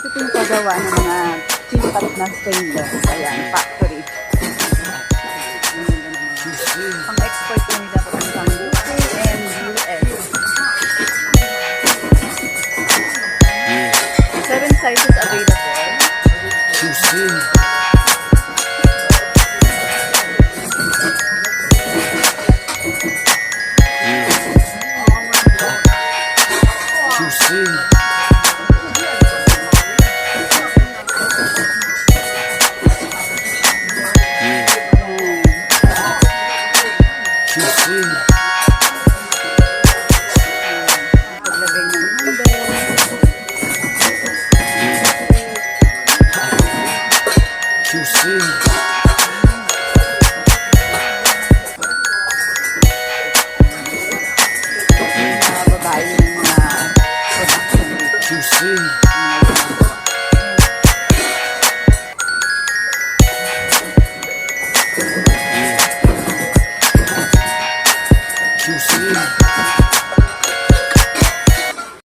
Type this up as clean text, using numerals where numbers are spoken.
Ito pinapagawa ng mga chipat na stainless. Ayan, factory. Pang-export po nila po sa UK and US. 7 sizes available. Juicy. Paglagay ng handle. Juicy. Mga babae ng mga production dito. Juicy. Juicy.